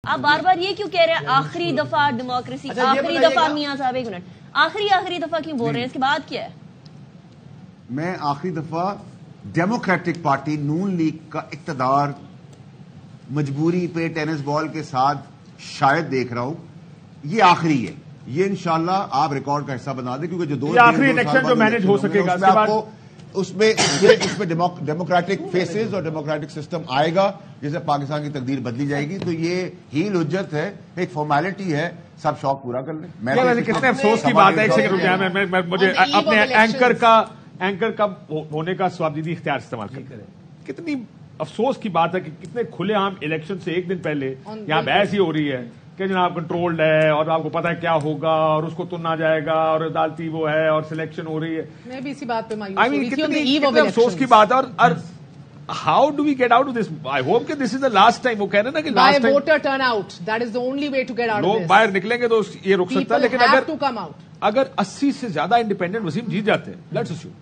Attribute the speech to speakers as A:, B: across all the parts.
A: آپ بار بار یہ کیوں کہہ رہے ہیں آخری دفعہ ڈیموکریسی، آخری دفعہ میاں صاحب ایک منٹ، آخری دفعہ کیوں بول رہے ہیں؟ اس کے بعد کیا ہے؟
B: میں آخری دفعہ ڈیموکریٹک پارٹی نون لیگ کا اقتدار مجبوری پہ ٹینس بال کے ساتھ شاید دیکھ رہا ہوں. یہ آخری ہے، یہ انشاءاللہ آپ ریکارڈ کا حصہ بنا دیں، کیونکہ جو دو
C: آخری الیکشن جو مینج ہو سکے گا
B: اس میں ڈیموکریٹک فیسز اور ڈیموکریٹک سسٹم آئے گا جس سے پاکستان کی تقدیر بدلی جائے گی. تو یہ ہیل حجت ہے، ایک فارمیلٹی ہے، سب شوق پورا کر لیں.
C: کتنے افسوس کی بات ہے، ایک سیکنڈ مجھے اپنے اینکر کا ہونے کا سوابدیدی اختیار استعمال کریں. کتنی افسوس کی بات ہے کہ کتنے کھلے عام الیکشن سے ایک دن پہلے یہاں بحث ہی ہو رہی ہے کہ جناب کنٹرولڈ ہے اور آپ کو پتا ہے کیا ہوگا اور اس کو تننا جائے گا اور عدالتی وہ ہے اور سلیکشن ہو رہی ہے.
D: میں بھی اسی بات پہ
C: کتنی افسوس کی بات ہے. اور how do we get out of this? I hope کہ this is the last time. وہ کہہ رہے ہیں نا کہ last time
D: voter turnout, that is the only way to get out.
C: لوگ باہر نکلیں گے تو یہ رک سکتا ہے. لیکن اگر 80 سے زیادہ انڈیپینڈنٹ وسیم جیت جاتے ہیں، لیٹس اسیوم،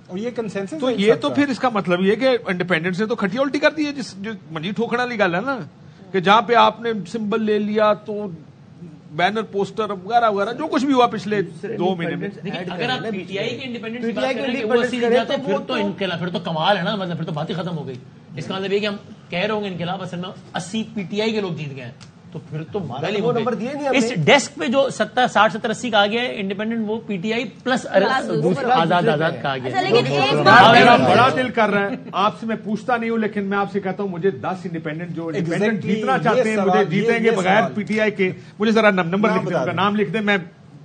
E: اور یہ کنسنسس
C: تو یہ تو پھر اس کا مطلب یہ کہ انڈیپینڈنٹ نے تو کھٹی الٹی کر دی ہے. جو منجی ٹھوکڑا والی گل ہے نا کہ جہاں پہ آپ نے سمبل لے لیا تو بینر پوسٹر وغیرہ وغیرہ جو کچھ بھی ہوا پچھلے 2 مہینے میں.
F: اگر آپ پی ٹی آئی کے انڈیپینڈنٹ پھر تو کمال ہے نا، مطلب پھر تو بات ہی ختم ہو گئی. اس کا مطلب یہ کہ ہم کہہ رہے ہوں گے انقلاب اصل میں 80 پی ٹی آئی کے لوگ جیت گئے ہیں، تو پھر تو اس ڈیسک پہ جو 60 70 80 کا آ گیا ہے انڈیپینڈنٹ، وہ پی ٹی آئی پلس آزاد کا آ گیا.
C: بڑا دل کر رہا ہے آپ سے، میں پوچھتا نہیں ہوں لیکن میں آپ سے کہتا ہوں مجھے 10 انڈیپینڈنٹ جو انڈیپینڈنٹ جیتنا چاہتے ہیں مجھے جیتیں گے بغیر پی ٹی آئی کے. مجھے ذرا نمبر لکھ دیں، ان کا نام لکھ دیں.
F: میں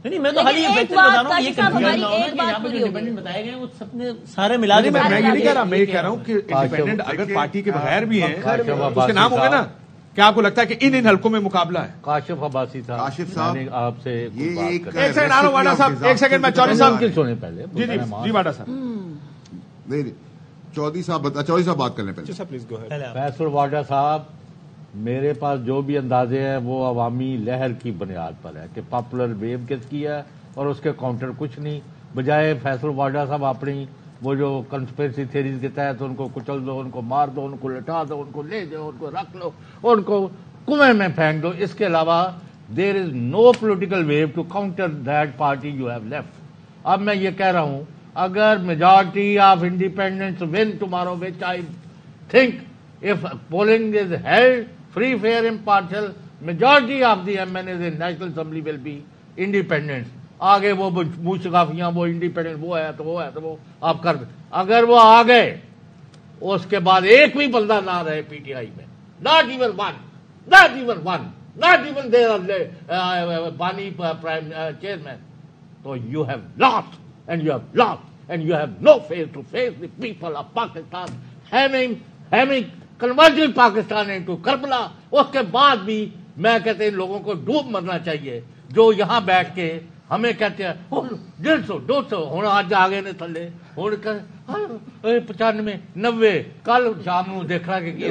F: تو خالی یہ بتا رہا ہوں، یہ کنفیوژن نہ ہونا کہ یہاں پہ جو انڈیپینڈنٹ بتائے گئے وہ سب نے سارے ملا کے.
C: میں یہ نہیں کہہ رہا، میں یہ کہہ رہا ہوں کہ انڈیپینڈنٹ اگر پارٹی کے بغیر بھی ہیں اس کے نام ہوں گے نا. کیا آپ کو لگتا ہے کہ ان حلقوں میں مقابلہ ہے؟
G: کاشف عباسی صاحب،
B: کاشف صاحب
G: آپ سے
C: ایک سیکنڈ واڈا صاحب، ایک سیکنڈ میں چودھری صاحب
G: کی سنیں پہلے.
C: جی واڈا صاحب.
B: نہیں چودھری صاحب بات کر لیں پہلے.
G: فیصل واڈا صاحب، میرے پاس جو بھی اندازے ہیں وہ عوامی لہر کی بنیاد پر ہے کہ پاپولر ویو کس کی ہے اور اس کے کاؤنٹر کچھ نہیں. بجائے فیصل واڈا صاحب اپنی وہ جو کنسپریسی تھیریز کے تحت ان کو کچل دو، ان کو مار دو، ان کو لٹا دو، ان کو لے جاؤ، ان کو رکھ لو، ان کو کنویں میں پھینک دو. اس کے علاوہ there is no political view to counter that party you have left. اب میں یہ کہہ رہا ہوں اگر majority of independents won tomorrow, which I think if polling is held free fair impartial, majority of the MNAs in national assembly will be independents. آگے وہ منہ شگافیاں وہ انڈیپینڈنٹ وہ ہے تو وہ ہے تو وہ آپ کر دیں. اگر وہ آ گئے اس کے بعد ایک بھی بندہ نہ رہے پی ٹی آئی میں، ناٹ ایون ون بانی چیئرمین، تو you have lost and you have no face to face the people of Pakistan having converted Pakistan into Karbala. اس کے بعد بھی میں کہتے ہیں لوگوں کو ڈوب مرنا چاہیے جو یہاں بیٹھ کے ہمیں کہتے ہیں 150 200 ہوں آج آگے نے تھلے ہوں 95 90. کل شام کو دیکھ رہا کہ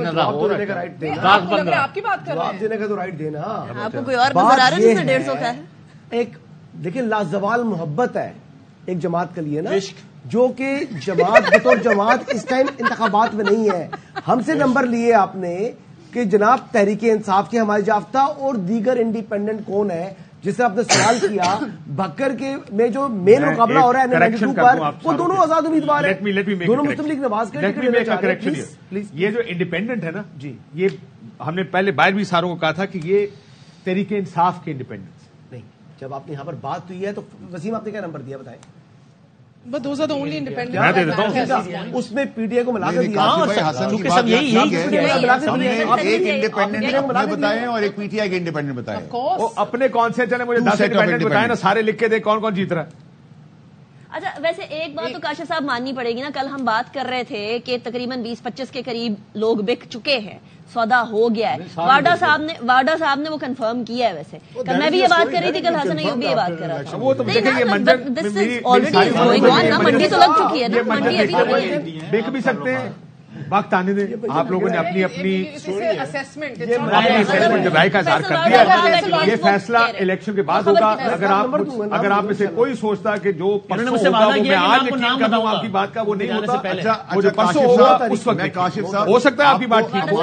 D: آپ کی بات کر
E: جواب دینے کا تو رائٹ دینا.
A: آپ کو کوئی اور نظر آ رہا ہے جس سے 150 کا ہے؟
E: ایک دیکھیں لازوال محبت ہے ایک جماعت کے لیے نا، جو کہ جماعت بطور جماعت اس ٹائم انتخابات میں نہیں ہے. ہم سے نمبر لیے آپ نے کہ جناب تحریک انصاف کے ہمارے جافتہ اور دیگر انڈیپینڈنٹ کون ہے، جس سے آپ نے سوال کیا. بھکر کے میں جو مین مقابلہ ہو رہا ہے 92 پر، وہ دونوں آزاد امیدوار ہیں، دونوں مسلم لیگ نواز کے.
C: یہ جو انڈیپینڈنٹ ہے نا جی، یہ ہم نے پہلے باہر بھی ساروں کو کہا تھا کہ یہ تحریک انصاف کے انڈیپینڈنٹ
E: نہیں. جب آپ نے یہاں پر بات ہوئی ہے تو وسیم آپ نے کیا نمبر دیا بتائیں؟
D: But those are the only independent.
E: اس میں پی ٹی آئی کو ملا کر دیا.
B: ایک انڈیپینڈنٹ بتائیں اور ایک پی ٹی آئی کے انڈیپینڈنٹ بتائیں.
C: وہ اپنے کون سے چلے، مجھے 10 انڈیپینڈنٹ بتائیں نا، سارے لکھ کے دیں کون کون جیت رہا ہے.
A: اچھا ویسے ایک بات تو کاشف صاحب ماننی پڑے گی نا، کل ہم بات کر رہے تھے کہ تقریباً 20-25 کے قریب لوگ بک چکے ہیں، سودا ہو گیا ہے. واڈا صاحب نے وہ کنفرم کیا ہے. ویسے کل میں بھی یہ بات کر رہی تھی، کل حسن ایوب بھی یہ بات کر رہا تھا.
C: وہ تو دیکھیں یہ
A: منڈی تو لگ چکی ہے نا، منڈی ابھی تو نہیں ہے.
C: دیکھ بھی سکتے ہیں، وقت آنے دیں. آپ لوگوں نے اپنی رائے کا اظہار کر دیا. یہ فیصلہ الیکشن کے بعد ہوگا. اگر آپ میں سے کوئی سوچتا کہ جو پرسوں ہوگا وہ میں آج یقین کرتا ہوں آپ کی بات کا، وہ نہیں ہوتا. وہ جو پرسوں ہوگا اس وقت ہو سکتا ہے آپ کی بات ٹھیک ہو.